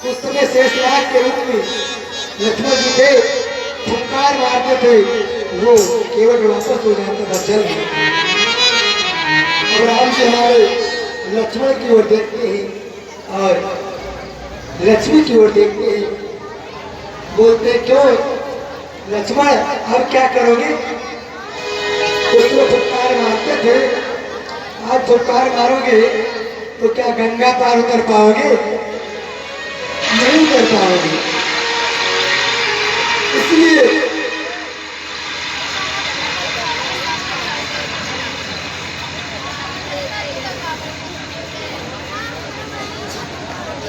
उस समय शेषनाग के रूप में लक्ष्मण जी थे, फुंकार मारते थे, वो केवट वापस हो जाता था जल में। अब राम से हमारे लक्ष्मण की ओर देखते हैं और लक्ष्मी की ओर देखते हैं, बोलते क्यों लक्ष्मण अब क्या करोगे? उसको फुटकार मारते थे, आज फुटकार मारोगे तो क्या गंगा पार उतर पाओगे? नहीं कर पाओगे। इसलिए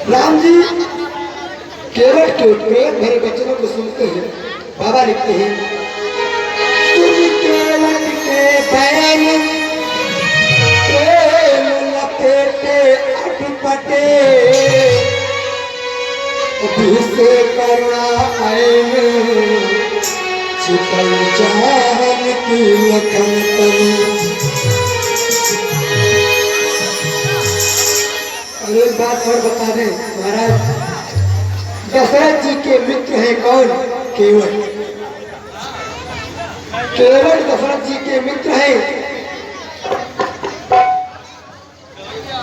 राम जी केवट के प्रेम भरे वचनों को सुनते हैं। बाबा लिखते हैं, तुम केवट के बैन प्रेम लपेटे अटपटे, से करुणा आयन छिपल जान की लखन तनु। और एक बात और बता दें महाराज, दशरथ जी के मित्र हैं कौन? केवट। केवट दशरथ जी के मित्र हैं,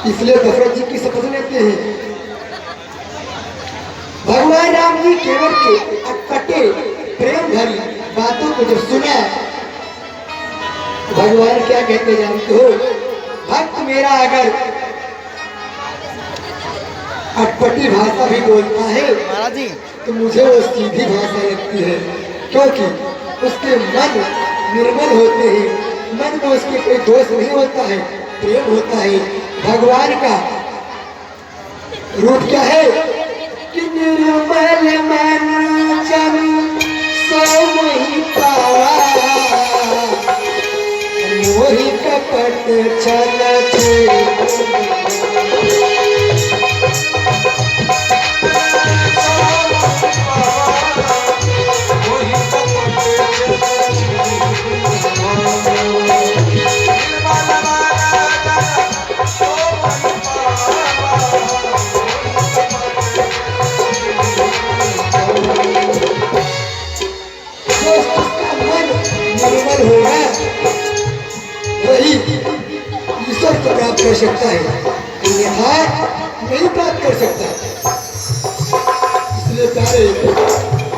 इसलिए दशरथ जी की शपथ लेते हैं। भगवान राम जी केवट के अटपटे प्रेम भरी बातों को जब सुना, भगवान क्या कहते जानते हो? भक्त मेरा अगर अटपटी भाषा भी बोलता है तो मुझे वो सीधी भाषा लगती है, क्योंकि उसके मन निर्मल होते हैं, मन में उसके कोई दोष नहीं होता है, प्रेम होता है। भगवान का रूप क्या है कि निर्मल मन जन सो मोहि पावा, मोहि कपट छल ईश्वर को प्राप्त कर सकता है, यहाँ नहीं प्राप्त कर सकता। इसलिए प्यारे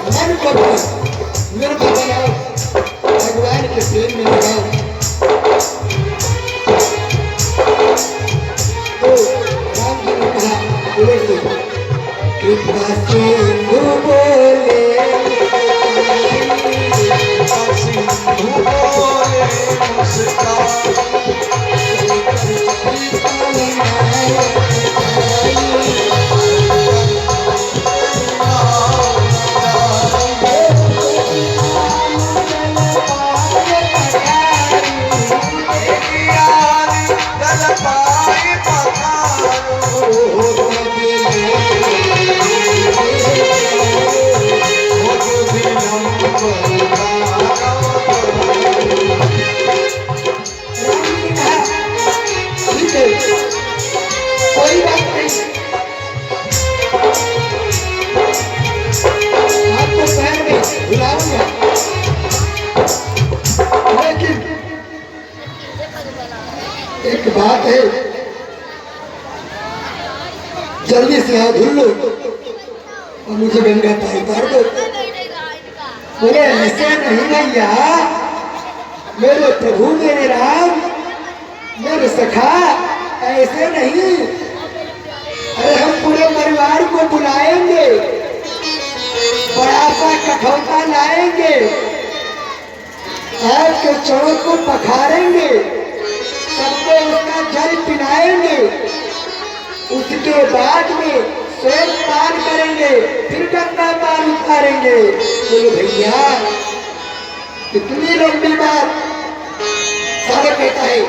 मन को निर्मल बनाओ, भगवान के प्रेम में लगाओ। तो राम जी ने कहा कृपा सिंधु बोले कोई बात नहीं, आपको शहर में बुलाऊंगा, लेकिन एक बात है, जल्दी से हाथ धुल लो और मुझे गंगा पार उतार दो। बोले ऐसे नहीं भैया, मेरे प्रभु मेरे राम मेरे सखा, ऐसे नहीं। अरे हम पूरे परिवार को बुलाएंगे, बड़ा सा कठौता लाएंगे, आपके चरणों को पखारेंगे, सबको उसका जल पिलाएंगे, उसके बाद में स्वयं पान करेंगे, फिर गंगा पार उतारेंगे। बोले भैया कितनी लंबी बात। सारे कहता है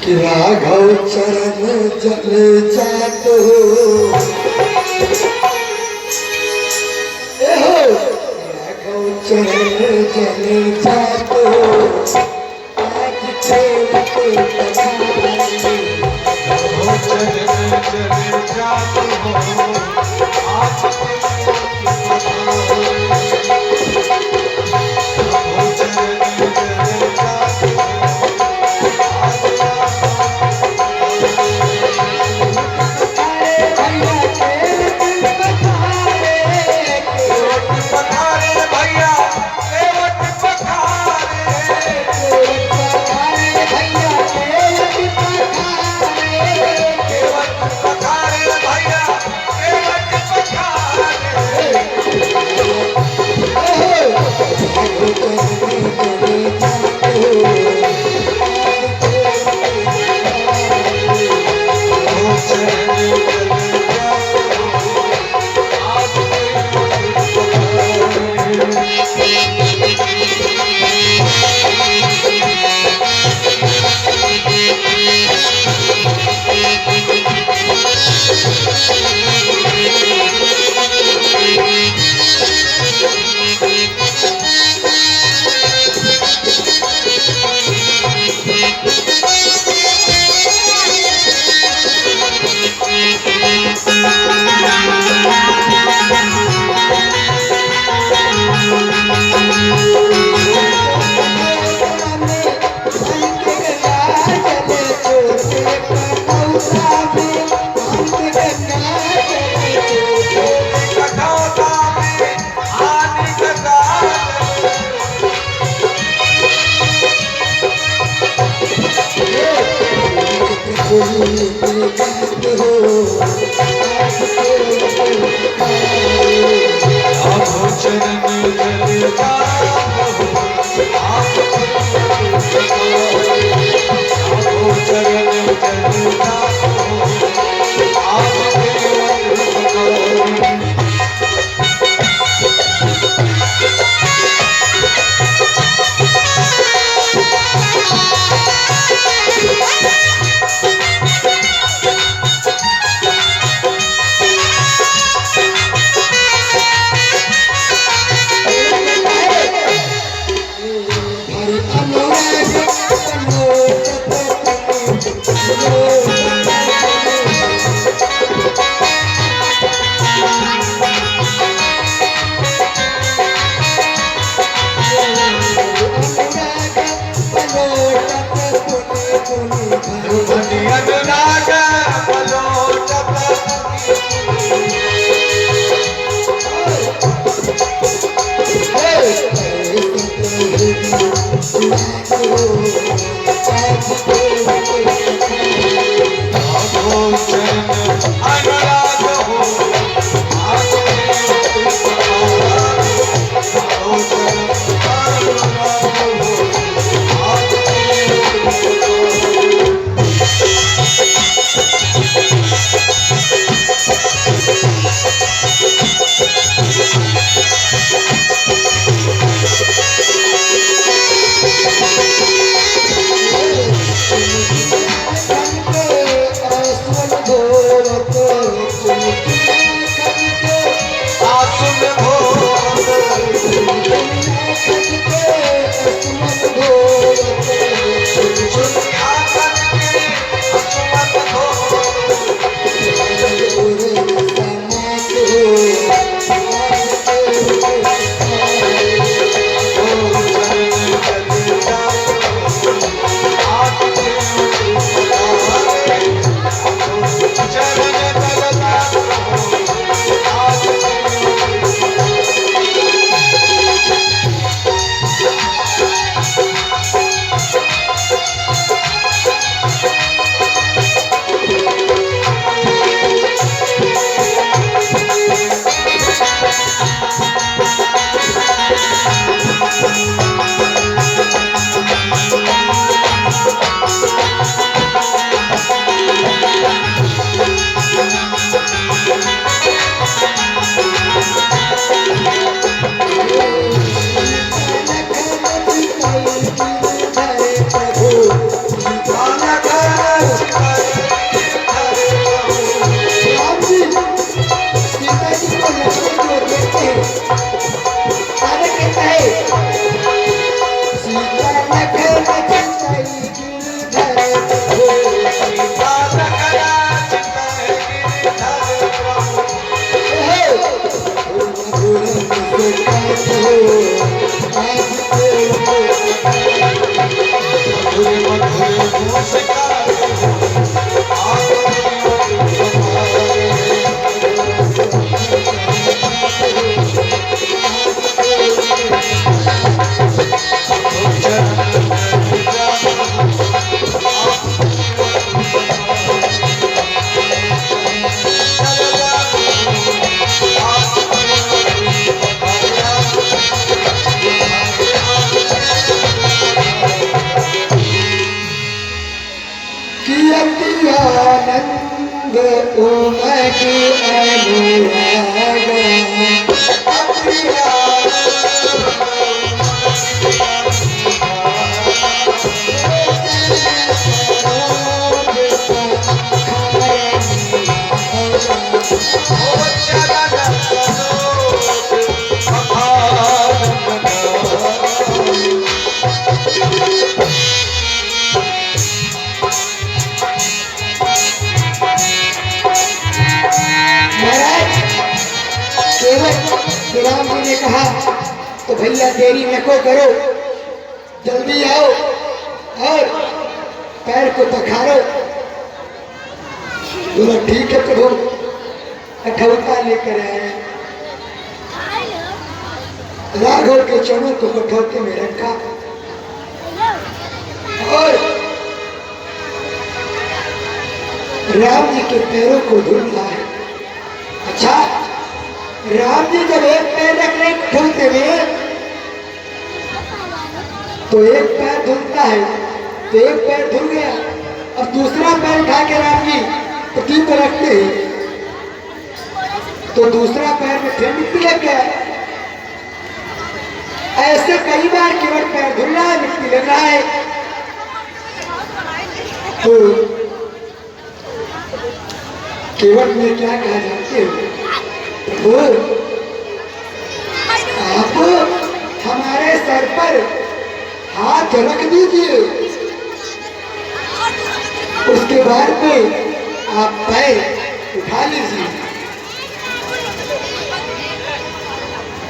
कि राघव चरण जल जातो, राघव चरण जल जातो, आज प्रेम के पधारे, राघव चरण जल जातो, बोली के बात हो आपको चरण जलता आपको चरण जलता आनंद उमग राम जी ने कहा तो भैया देरी नको करो, जल्दी आओ और पैर को पखारो। बोला ठीक है प्रभु, कठौता लेकर आए। राघव के चरणों को कठौते में रखा और राम जी के पैरों को धुल रहा है। अच्छा, राम जी जब एक पैर रख रहे धुलते में, तो एक पैर धुलता है, तो एक पैर धुल गया। अब दूसरा पैर उठा के राम जी पृथ्वी पर रखते हैं, तो दूसरा पैर में फिर मिट्टी लग गया। ऐसे कई बार केवल पैर धुल रहा है, मिट्टी लग रहा है। तो केवल में क्या कहा जानते हो? वो आप हमारे सर पर हाथ रख दीजिए, उसके बाद में आप पैर उठा लीजिए।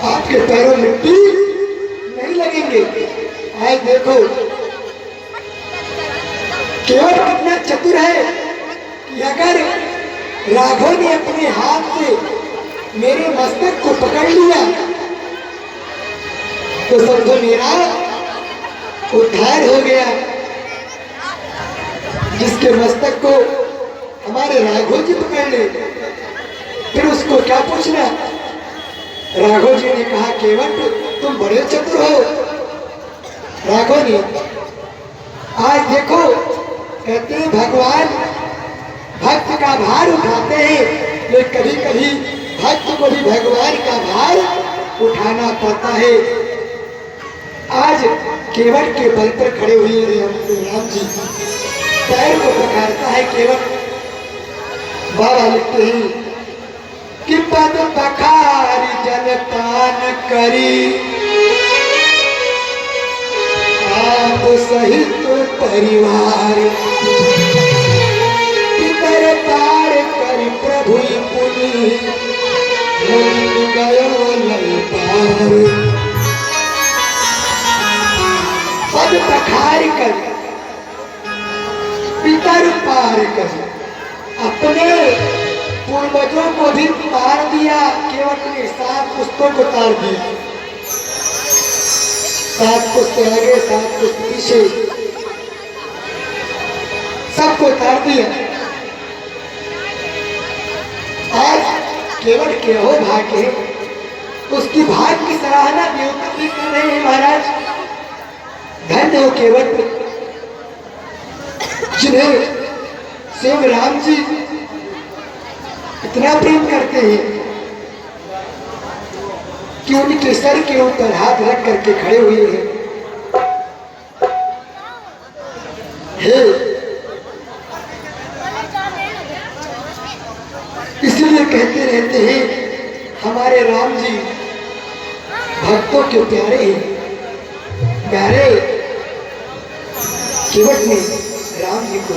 आपके पैरों में मिट्टी नहीं लगेंगे। आज देखो केवल कितना चतुर है कि अगर राघव ने अपने हाथ से मेरे मस्तक को पकड़ लिया तो समझो मेरा उद्धार हो गया। जिसके मस्तक को हमारे राघव जी पकड़ ले, फिर उसको क्या पूछना। राघव जी ने कहा केवट तुम बड़े चतुर हो। राघव ने आज देखो कहते हैं भगवान भक्त का भार उठाते हैं, लेकिन कभी कभी भक्त को भी भगवान का भार उठाना पड़ता है। आज केवट के बल पर खड़े हुए राम जी पैर को पकड़ता है केवट। बाबा लिखते हैं कि पद पखारी जलपान करी, आप सहित परिवार पितर पार कर प्रभु पुनि गयो लय पार। पद पखार कर पितर पार कर, अपने पूर्वजों को भी तार दिया। केवट ने 7 पुस्तों को तार दिया, 7 पुस्त आगे 7 पुस्त पीछे, सबको तार दिया। आज केवट के हो भाग्य, उसकी भाग्य की सराहना देवता भी कर रहे हैं। महाराज धन्य हो केवट, जिन्हें स्वयं राम जी इतना प्रेम करते हैं कि उनके सर के ऊपर हाथ रख करके खड़े हुए हैं। इसलिए कहते रहते हैं हमारे राम जी भक्तों के प्यारे हैं। प्यारे केवट ने राम जी को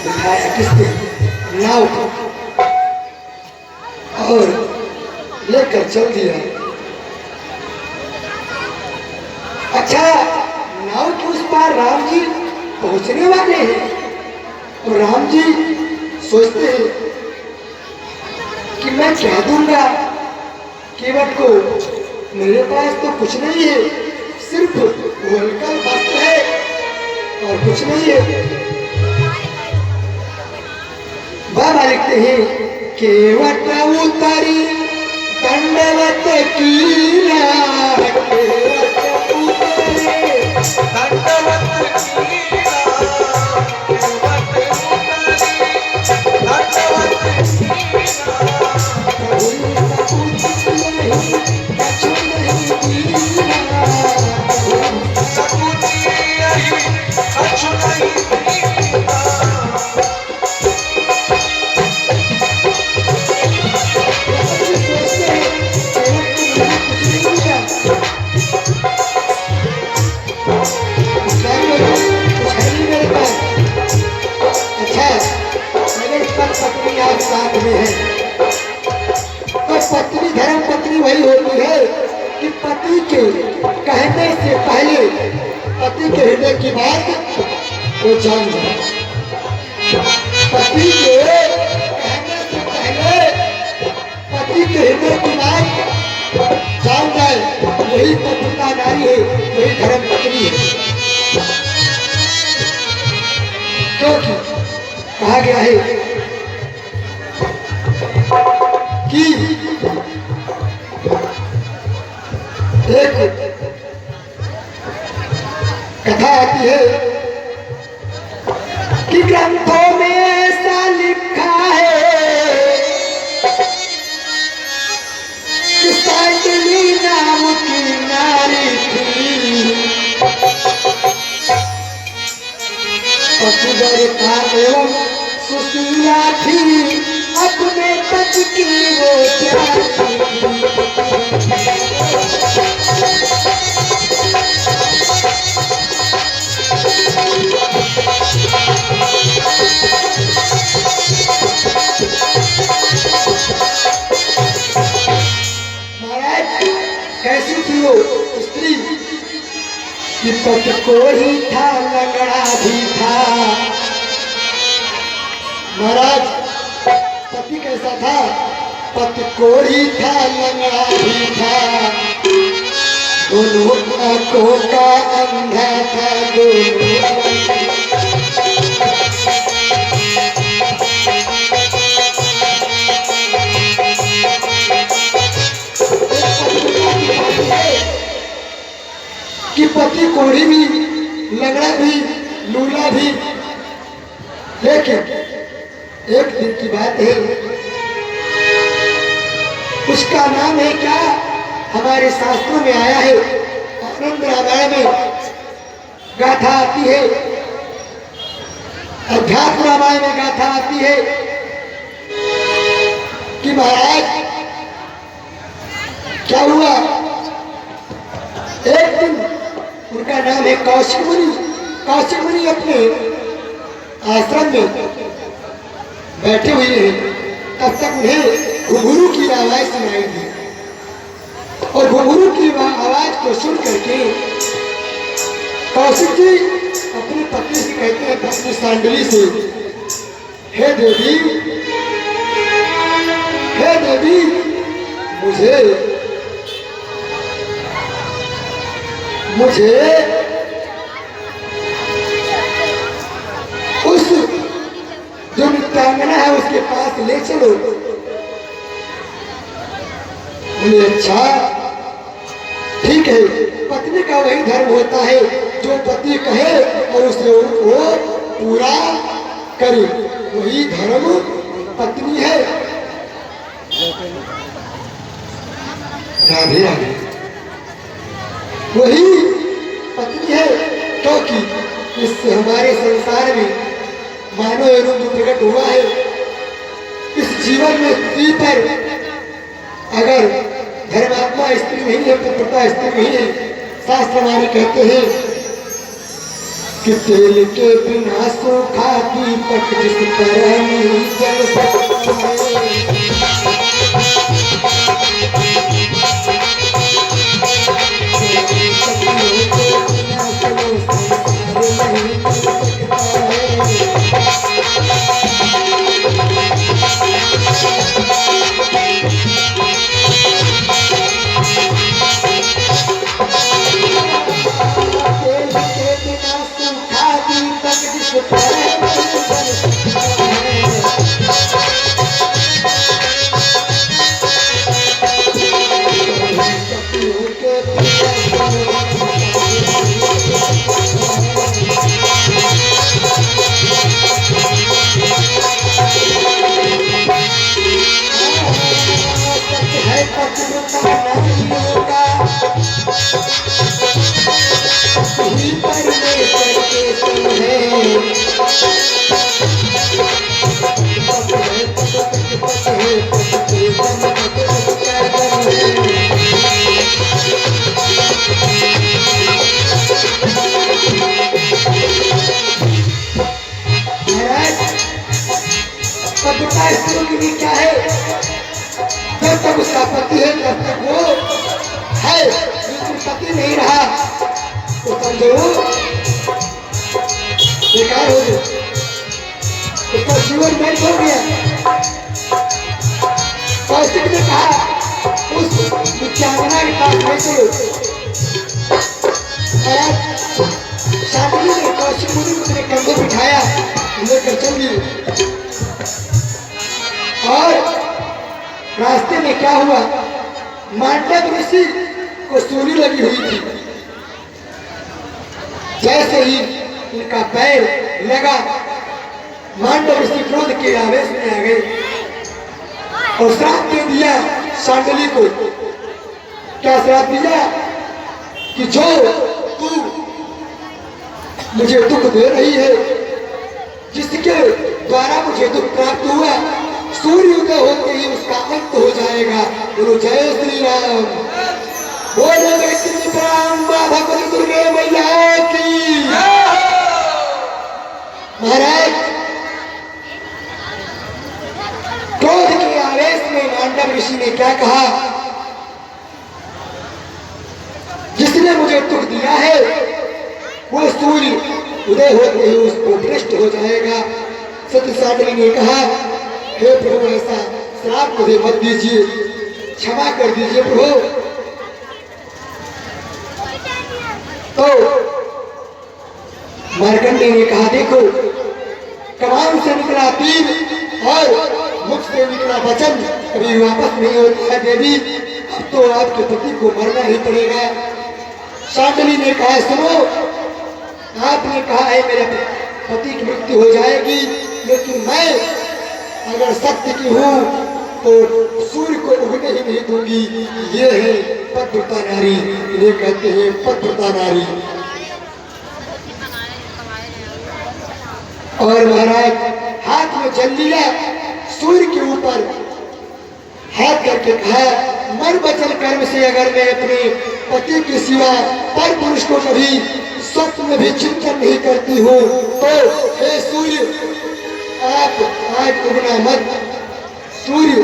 दिखाया किसने, नाव को, और लेकर चल दिया। अच्छा, नाव के उस पार राम जी पहुंचने वाले हैं, और राम जी सोचते हैं कि मैं क्या दूंगा केवट को। मेरे पास तो कुछ नहीं है, सिर्फ हल्का वस्त्र है और कुछ नहीं है। बाबा लिखते हैं केवट उतरी दंडवत कीला, केवट उतरी दंडवत कीला, केवट उतरी दंडवत साथ में है। तो पत्नी धर्म पत्नी वही होती है कि पति के कहने से पहले पति के हृदय की बात वो जान जाए। पति के कहने से पहले पति के हृदय की बात जान जाए, वही पतिता नारी है, वही धर्म पत्नी है। क्योंकि कहा गया है आती है कि ग्रंथों में ऐसा लिखा है कि सांडली नाम की नारी थी, पशुधर था एवं सुशीला थी, अपने पति की वो महाराज कैसी थी वो स्त्री कि पति को ही था लंगड़ा भी था। महाराज पति कैसा था? पति को ही था लंगड़ा भी था, दोनों आंखों का अंधा था, दोनों कि पति कोढ़ी भी, लंगड़ा भी, लूला भी। लेकिन एक दिन की बात है, उसका नाम है क्या? हमारे शास्त्रों में आया है, आनंद रामायण में गाथा आती है, अध्यात्म रामायण में गाथा आती है कि महाराज क्या हुआ? एक दिन उनका नाम है कौशिक मुनि। कौशिक मुनि अपने आश्रम में बैठे हुए हैं, तब तक उन्हें घुंघरू की आवाज सुनाई दी और घुंघरू की आवाज को सुन करके कौशिक जी अपनी पत्नी से कहते हैं, पत्नी सांडली से, हे देवी, हे देवी, मुझे उस जो नृत्यांगना है उसके पास ले चलो। बोले अच्छा ठीक है, पत्नी का वही धर्म होता है, जो पति कहे और उसे वो पूरा करे, वही धर्म पत्नी है। राधे राधे, वही पत्नी है, क्योंकि इस हमारे संसार में मानव एवं जो प्रकट हुआ है, इस जीवन में स्त्री पर अगर धर्मात्मा स्त्री नहीं है, पतिव्रता स्त्री नहीं है, शास्त्र हमारे कहते हैं कि तेल के बिना सूखा दीपक जिस तरह नहीं जल सकता है, स्त्रियों के लिए क्या है? जब तक उसका पति है तब तक वो है, लेकिन पति नहीं रहा तो समझो बेकार हो गया, उसका जीवन व्यर्थ हो गया। कौशिक ने कहा उस नृत्यांगना के पास ले चलो। शादी ने कौशिक मुनि को अपने कंधे बिठाया, लेकर चल दी। और रास्ते में क्या हुआ? मांडव ऋषि को सूली लगी हुई थी। जैसे ही उनका पैर लगा, मांडव ऋषि क्रोध के आवेश में आ गए और श्राप दे दिया शांडली को। क्या श्राप दिया कि जो तू मुझे दुख दे रही है, जिसके द्वारा मुझे दुख प्राप्त हुआ, सूर्य उदय होते ही उसका अंत हो जाएगा। बोलो जय श्री राम। बोले राम बाबा दुर्गे मैया की। महाराज क्रोध के आवेश में मांडव ऋषि ने क्या कहा, जिसने मुझे दुख दिया है वो सूर्य उदय होते ही उसको भ्रष्ट हो जाएगा। सत्य शांडली ने कहा, हे प्रभु ऐसा श्राप मुझे मत दीजिए, क्षमा कर दीजिए प्रभु। तो मार्कंडेय ने कहा, देखो कमान से निकला तीर और मुख से निकला वचन कभी वापस नहीं होता है देवी, अब तो आपके पति को मरना ही पड़ेगा। शांडली ने कहा, सुनो आपने कहा है मेरे पति की मृत्यु हो जाएगी, लेकिन मैं अगर सत्य की हूँ तो सूर्य को उगने ही नहीं दूंगी। ये है पतिव्रता नारी, इन्हें कहते हैं पतिव्रता नारी। और महाराज हाथ में जल लिया, सूर्य के ऊपर हाथ करके कहा, मन वचन कर्म से अगर मैं अपने पति के सिवा पर पुरुष को कभी स्वप्न में भी चिंतन नहीं करती हूँ तो हे सूर्य आप आज उगना मत। सूर्य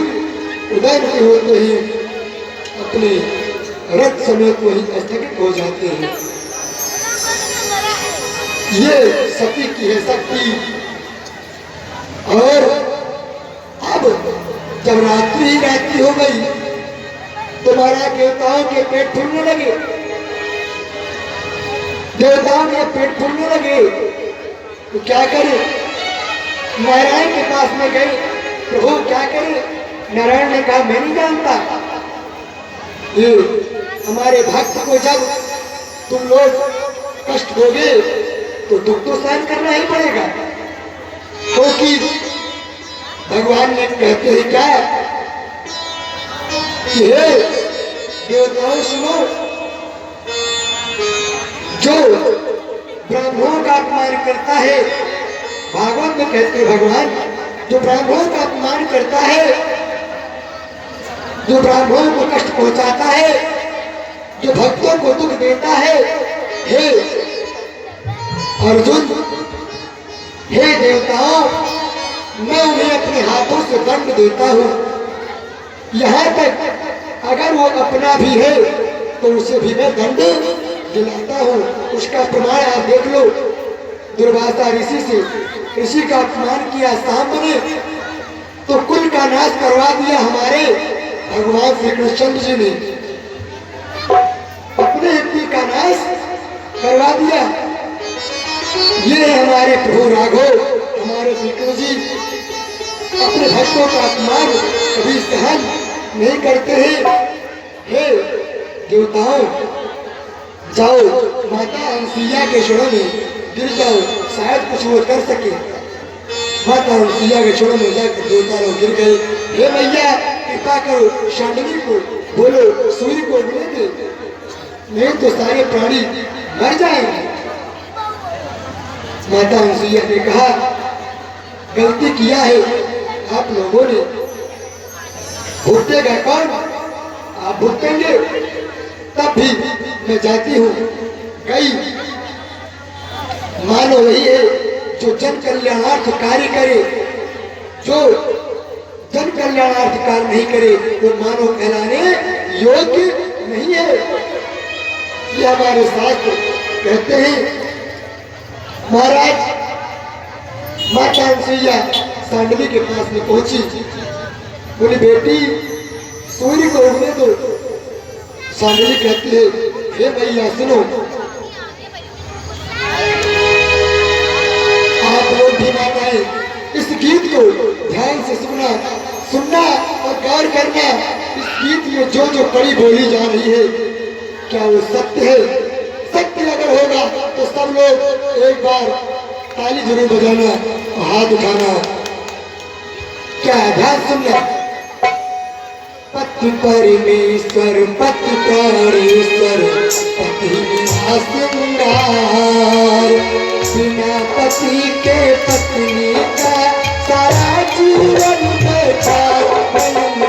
उदय नहीं होते ही अपने रथ समेत वही स्थगित हो जाते हैं। ये सती की है शक्ति। और अब जब रात्रि हो गई तो महाराज देवताओं के पेट फूलने लगे, देवताओं के पेट फूलने लगे। तो क्या करें, नारायण के पास में गए, प्रभु क्या करें। नारायण ने कहा, मैं नहीं जानता, ये हमारे भक्त को जब तुम लोग कष्ट दोगे तो दुख तो सहन करना ही पड़ेगा। क्योंकि भगवान ने कहते हैं क्या कि हे देवताओं सुनो, जो ब्राह्मणों का अपमान करता है, भागवत में कहते हैं भगवान, जो ब्राह्मणों का अपमान करता है, जो ब्राह्मणों को कष्ट पहुंचाता है, जो भक्तों को दुख देता है, हे अर्जुन, हे देवताओं, मैं उन्हें अपने हाथों से दंड देता हूँ। यहाँ तक अगर वो अपना भी है तो उसे भी मैं दंड दिलाता हूँ। उसका प्रमाण आप देख लो, दुर्वासा ऋषि से ऋषि का अपमान किया सामने तो कुल का नाश करवा दिया हमारे भगवान श्री कृष्ण जी ने, अपने हिंदी का नाश करवा दिया। ये हमारे प्रभु राघव, हमारे श्री कृष्ण जी अपने भक्तों का अपमान कभी सहन नहीं करते हैं। हे देवताओं, जाओ माता अनुसुईया के चरणों में गिर जाओ, शायद कुछ वो कर सके। माता अनुसुईया के चरणों में जाकर देवता लोग गिर गए। हे मैया कृपा करो, शांडली को बोलो सूर्य को उगने दे, नहीं तो सारे प्राणी मर जाएंगे। माता अनुसुईया ने कहा, गलती किया है आप लोगों ने, भुगतेगा कौन, आप भुगतेंगे। तब भी मैं जाती हूँ। गई, मानो वही है जो जन कल्याणार्थ कार्य करे, जो जन कल्याणार्थ कार्य नहीं करे वो मानव कहलाने योग्य नहीं है। ये हमारे शास्त्र कहते हैं। महाराज माता अनुसुईया शांडली के पास में पहुंची, बोली बेटी सूर्य को उगने दो। शांडली कहती है, हे भैया सुनो, आप लोग भी माताएं इस गीत को ध्यान से सुनना और गौर करना। इस गीत में जो जो कड़ी बोली जा रही है क्या वो सत्य है? सत्य अगर अगर होगा तो सब लोग एक बार ताली जरूर बजाना और हाथ उठाना। क्या है, ध्यान सुन ले। पति परमेश्वर पति प्राणेश्वर पति मेरा सिंगार, बिना पति के पत्नी का सारा जीवन बेकार। मेरा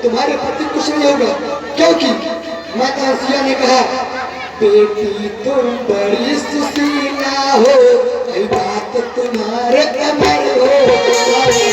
तुम्हारे पति कुछ नहीं होगा, क्योंकि माता हंसिया ने कहा बेटी तुम बड़ी सुशीला हो, बात तुम्हारे अमर हो।